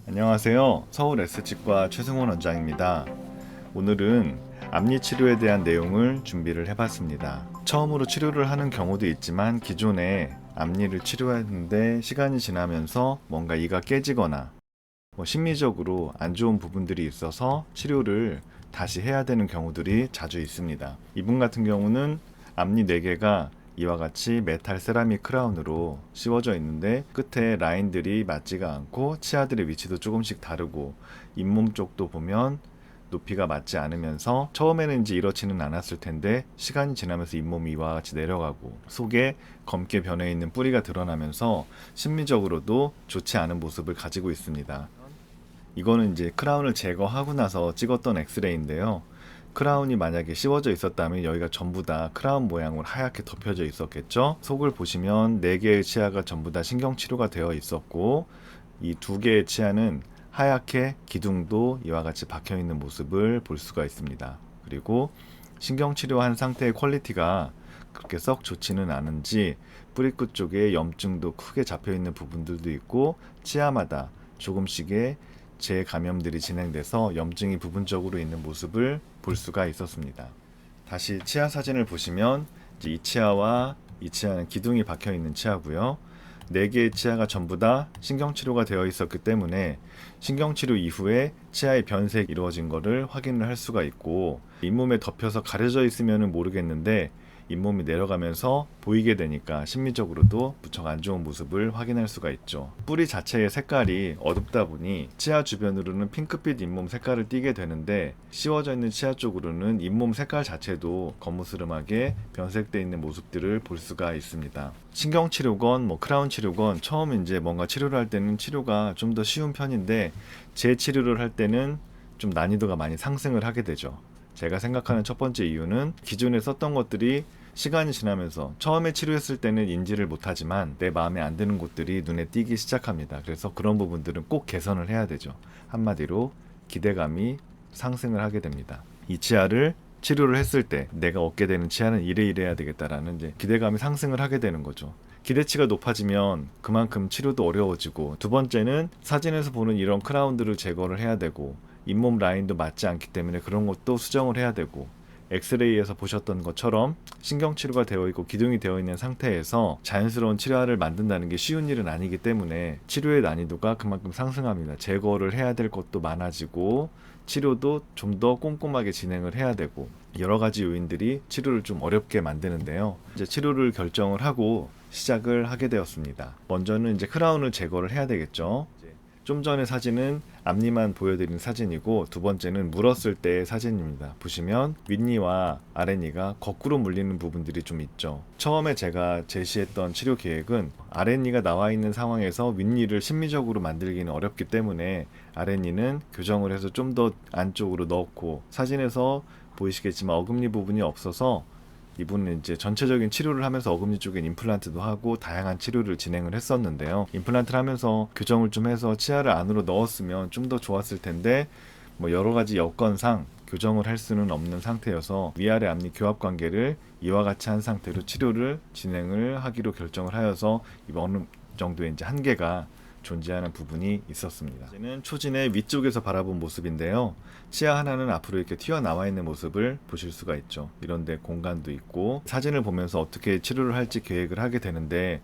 안녕하세요. 서울 S치과 최승원 원장입니다. 오늘은 앞니 치료에 대한 내용을 준비를 해봤습니다. 처음으로 치료를 하는 경우도 있지만 기존에 앞니를 치료했는데 시간이 지나면서 뭔가 이가 깨지거나 심리적으로 안 좋은 부분들이 있어서 치료를 다시 해야 되는 경우들이 자주 있습니다. 이분 같은 경우는 앞니 4개가 이와 같이 메탈 세라믹 크라운으로 씌워져 있는데 끝에 라인들이 맞지가 않고 치아들의 위치도 조금씩 다르고 잇몸 쪽도 보면 높이가 맞지 않으면서 처음에는 이제 이렇지는 않았을 텐데 시간이 지나면서 잇몸이 이와 같이 내려가고 속에 검게 변해 있는 뿌리가 드러나면서 심리적으로도 좋지 않은 모습을 가지고 있습니다. 이거는 이제 크라운을 제거하고 나서 찍었던 엑스레이인데요. 크라운이 만약에 씌워져 있었다면 여기가 전부 다 크라운 모양으로 하얗게 덮여져 있었겠죠. 속을 보시면 4개의 치아가 전부 다 신경치료가 되어 있었고 이 2개의 치아는 하얗게 기둥도 이와 같이 박혀 있는 모습을 볼 수가 있습니다. 그리고 신경치료한 상태의 퀄리티가 그렇게 썩 좋지는 않은지 뿌리끝 쪽에 염증도 크게 잡혀 있는 부분들도 있고 치아마다 조금씩의 재감염들이 진행돼서 염증이 부분적으로 있는 모습을 볼 수가 있었습니다. 다시 치아 사진을 보시면 이제 이 치아와 이 치아는 기둥이 박혀 있는 치아고요. 4개의 치아가 전부 다 신경치료가 되어 있었기 때문에 신경치료 이후에 치아의 변색이 이루어진 것을 확인을 할 수가 있고 잇몸에 덮여서 가려져 있으면 모르겠는데 잇몸이 내려가면서 보이게 되니까 심리적으로도 무척 안 좋은 모습을 확인할 수가 있죠. 뿌리 자체의 색깔이 어둡다 보니 치아 주변으로는 핑크빛 잇몸 색깔을 띠게 되는데 씌워져 있는 치아 쪽으로는 잇몸 색깔 자체도 거무스름하게 변색되어 있는 모습들을 볼 수가 있습니다. 신경치료건 크라운 치료건 처음 이제 뭔가 치료를 할 때는 치료가 좀 더 쉬운 편인데 재치료를 할 때는 좀 난이도가 많이 상승을 하게 되죠. 제가 생각하는 첫 번째 이유는 기존에 썼던 것들이 시간이 지나면서 처음에 치료했을 때는 인지를 못하지만 내 마음에 안 드는 곳들이 눈에 띄기 시작합니다. 그래서 그런 부분들은 꼭 개선을 해야 되죠. 한마디로 기대감이 상승을 하게 됩니다. 이 치아를 치료를 했을 때 내가 얻게 되는 치아는 이래야 되겠다라는 이제 기대감이 상승을 하게 되는 거죠. 기대치가 높아지면 그만큼 치료도 어려워지고 두 번째는 사진에서 보는 이런 크라운들을 제거를 해야 되고 잇몸 라인도 맞지 않기 때문에 그런 것도 수정을 해야 되고 엑스레이에서 보셨던 것처럼 신경치료가 되어 있고 기둥이 되어 있는 상태에서 자연스러운 치료를 만든다는 게 쉬운 일은 아니기 때문에 치료의 난이도가 그만큼 상승합니다. 제거를 해야 될 것도 많아지고 치료도 좀 더 꼼꼼하게 진행을 해야 되고 여러 가지 요인들이 치료를 좀 어렵게 만드는데요. 이제 치료를 결정을 하고 시작을 하게 되었습니다. 먼저는 이제 크라운을 제거를 해야 되겠죠. 좀 전의 사진은 앞니만 보여드린 사진이고 두 번째는 물었을 때의 사진입니다. 보시면 윗니와 아랫니가 거꾸로 물리는 부분들이 좀 있죠. 처음에 제가 제시했던 치료 계획은 아랫니가 나와 있는 상황에서 윗니를 심리적으로 만들기는 어렵기 때문에 아랫니는 교정을 해서 좀 더 안쪽으로 넣고 사진에서 보이시겠지만 어금니 부분이 없어서 이분은 이제 전체적인 치료를 하면서 어금니 쪽엔 임플란트도 하고 다양한 치료를 진행을 했었는데요. 임플란트를 하면서 교정을 좀 해서 치아를 안으로 넣었으면 좀 더 좋았을 텐데 여러 가지 여건상 교정을 할 수는 없는 상태여서 위아래 앞니 교합 관계를 이와 같이 한 상태로 치료를 진행을 하기로 결정을 하여서 어느 정도의 이제 한계가 존재하는 부분이 있었습니다. 이제는 초진의 위쪽에서 바라본 모습인데요. 치아 하나는 앞으로 이렇게 튀어나와 있는 모습을 보실 수가 있죠. 이런데 공간도 있고 사진을 보면서 어떻게 치료를 할지 계획을 하게 되는데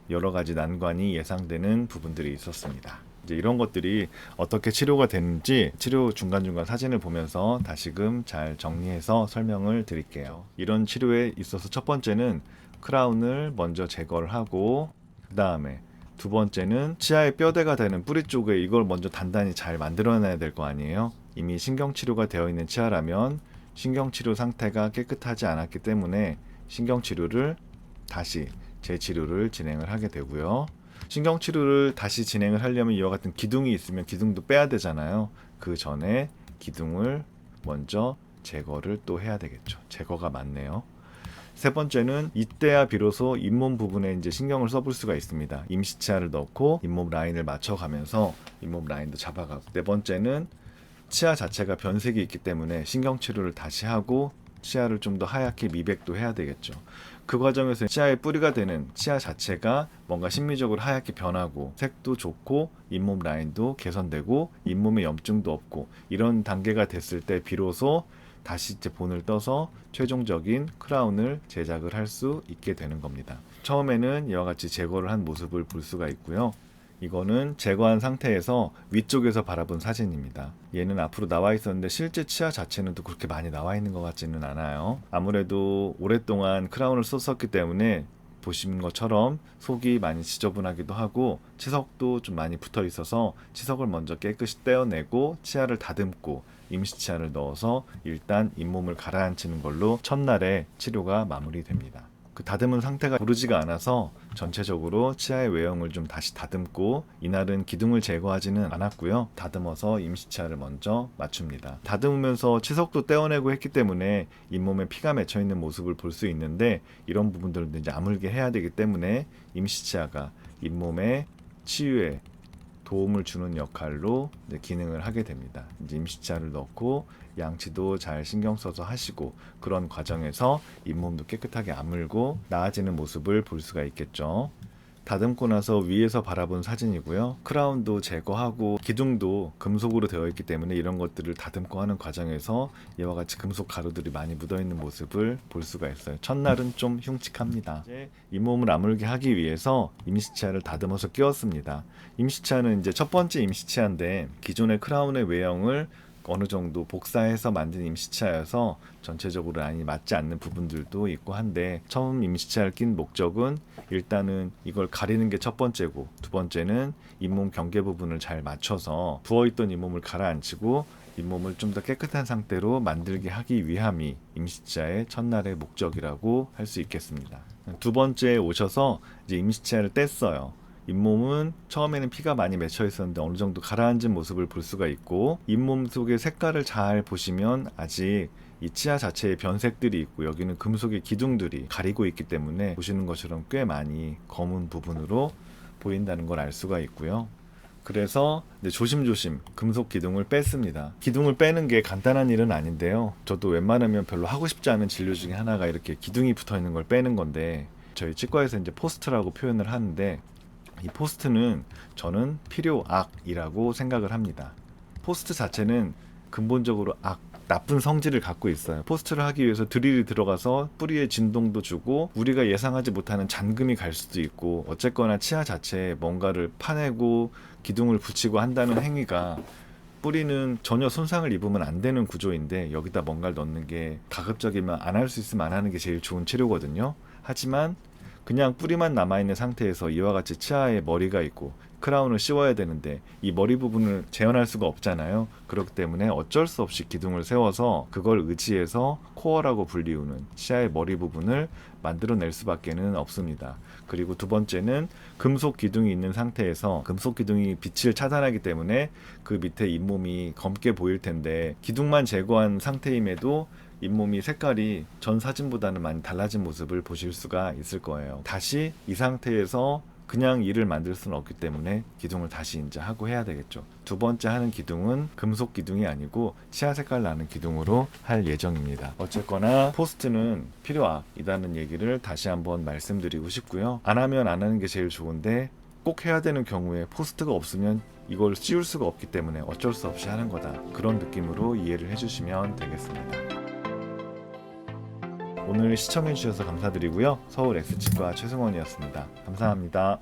여러 가지 난관이 예상되는 부분들이 있었습니다. 이제 이런 것들이 어떻게 치료가 되는지 치료 중간중간 사진을 보면서 다시금 잘 정리해서 설명을 드릴게요. 이런 치료에 있어서 첫 번째는 크라운을 먼저 제거를 하고 그 다음에 두 번째는 치아의 뼈대가 되는 뿌리 쪽에 이걸 먼저 단단히 잘 만들어놔야 될 거 아니에요. 이미 신경치료가 되어 있는 치아라면 신경치료 상태가 깨끗하지 않았기 때문에 신경치료를 다시 재치료를 진행을 하게 되고요. 신경치료를 다시 진행을 하려면 이와 같은 기둥이 있으면 기둥도 빼야 되잖아요. 그 전에 기둥을 먼저 제거를 또 해야 되겠죠. 제거가 맞네요. 세 번째는 이때야 비로소 잇몸 부분에 이제 신경을 써볼 수가 있습니다. 임시치아를 넣고 잇몸 라인을 맞춰가면서 잇몸 라인도 잡아가고 네 번째는 치아 자체가 변색이 있기 때문에 신경치료를 다시 하고 치아를 좀 더 하얗게 미백도 해야 되겠죠. 그 과정에서 치아의 뿌리가 되는 치아 자체가 뭔가 심미적으로 하얗게 변하고 색도 좋고 잇몸 라인도 개선되고 잇몸에 염증도 없고 이런 단계가 됐을 때 비로소 다시 이제 본을 떠서 최종적인 크라운을 제작을 할 수 있게 되는 겁니다. 처음에는 이와 같이 제거를 한 모습을 볼 수가 있고요. 이거는 제거한 상태에서 위쪽에서 바라본 사진입니다. 얘는 앞으로 나와 있었는데 실제 치아 자체는 또 그렇게 많이 나와 있는 것 같지는 않아요. 아무래도 오랫동안 크라운을 썼었기 때문에 보시는 것처럼 속이 많이 지저분하기도 하고 치석도 좀 많이 붙어 있어서 치석을 먼저 깨끗이 떼어내고 치아를 다듬고 임시치아를 넣어서 일단 잇몸을 가라앉히는 걸로 첫날에 치료가 마무리됩니다. 그 다듬은 상태가 고르지가 않아서 전체적으로 치아의 외형을 좀 다시 다듬고 이날은 기둥을 제거하지는 않았고요. 다듬어서 임시치아를 먼저 맞춥니다. 다듬으면서 치석도 떼어내고 했기 때문에 잇몸에 피가 맺혀 있는 모습을 볼 수 있는데 이런 부분들도 이제 아물게 해야 되기 때문에 임시치아가 잇몸의 치유에 도움을 주는 역할로 이제 기능을 하게 됩니다. 이제 임시치아를 넣고 양치도 잘 신경 써서 하시고 그런 과정에서 잇몸도 깨끗하게 아물고 나아지는 모습을 볼 수가 있겠죠. 다듬고 나서 위에서 바라본 사진이고요. 크라운도 제거하고 기둥도 금속으로 되어 있기 때문에 이런 것들을 다듬고 하는 과정에서 이와 같이 금속 가루들이 많이 묻어 있는 모습을 볼 수가 있어요. 첫날은 좀 흉측합니다. 이제 잇몸을 아물게 하기 위해서 임시치아를 다듬어서 끼웠습니다. 임시치아는 이제 첫 번째 임시치아인데 기존의 크라운의 외형을 어느 정도 복사해서 만든 임시치아여서 전체적으로 많이 맞지 않는 부분들도 있고 한데 처음 임시치아를 낀 목적은 일단은 이걸 가리는 게 첫 번째고 두 번째는 잇몸 경계 부분을 잘 맞춰서 부어있던 잇몸을 가라앉히고 잇몸을 좀 더 깨끗한 상태로 만들게 하기 위함이 임시치아의 첫날의 목적이라고 할 수 있겠습니다. 두 번째에 오셔서 이제 임시치아를 뗐어요. 잇몸은 처음에는 피가 많이 맺혀 있었는데 어느 정도 가라앉은 모습을 볼 수가 있고 잇몸 속의 색깔을 잘 보시면 아직 이 치아 자체에 변색들이 있고 여기는 금속의 기둥들이 가리고 있기 때문에 보시는 것처럼 꽤 많이 검은 부분으로 보인다는 걸 알 수가 있고요. 그래서 이제 조심조심 금속 기둥을 뺐습니다. 기둥을 빼는 게 간단한 일은 아닌데요. 저도 웬만하면 별로 하고 싶지 않은 진료 중에 하나가 이렇게 기둥이 붙어 있는 걸 빼는 건데 저희 치과에서 이제 포스트라고 표현을 하는데 이 포스트는 저는 필요악이라고 생각을 합니다. 포스트 자체는 근본적으로 나쁜 성질을 갖고 있어요. 포스트를 하기 위해서 드릴이 들어가서 뿌리에 진동도 주고 우리가 예상하지 못하는 잔금이 갈 수도 있고 어쨌거나 치아 자체에 뭔가를 파내고 기둥을 붙이고 한다는 행위가 뿌리는 전혀 손상을 입으면 안 되는 구조인데 여기다 뭔가를 넣는 게 가급적이면 안 할 수 있으면 안 하는 게 제일 좋은 치료거든요. 하지만 그냥 뿌리만 남아있는 상태에서 이와 같이 치아에 머리가 있고 크라운을 씌워야 되는데 이 머리 부분을 재현할 수가 없잖아요. 그렇기 때문에 어쩔 수 없이 기둥을 세워서 그걸 의지해서 코어라고 불리우는 치아의 머리 부분을 만들어낼 수밖에는 없습니다. 그리고 두 번째는 금속 기둥이 있는 상태에서 금속 기둥이 빛을 차단하기 때문에 그 밑에 잇몸이 검게 보일 텐데 기둥만 제거한 상태임에도 잇몸이 색깔이 전 사진보다는 많이 달라진 모습을 보실 수가 있을 거예요. 다시 이 상태에서 그냥 이를 만들 수는 없기 때문에 기둥을 다시 이제 하고 해야 되겠죠. 두 번째 하는 기둥은 금속 기둥이 아니고 치아 색깔 나는 기둥으로 할 예정입니다. 어쨌거나 포스트는 필요이다는 얘기를 다시 한번 말씀드리고 싶고요. 안 하면 안 하는 게 제일 좋은데 꼭 해야 되는 경우에 포스트가 없으면 이걸 씌울 수가 없기 때문에 어쩔 수 없이 하는 거다. 그런 느낌으로 이해를 해주시면 되겠습니다. 오늘 시청해주셔서 감사드리고요. 서울 S치과 최승원이었습니다. 감사합니다.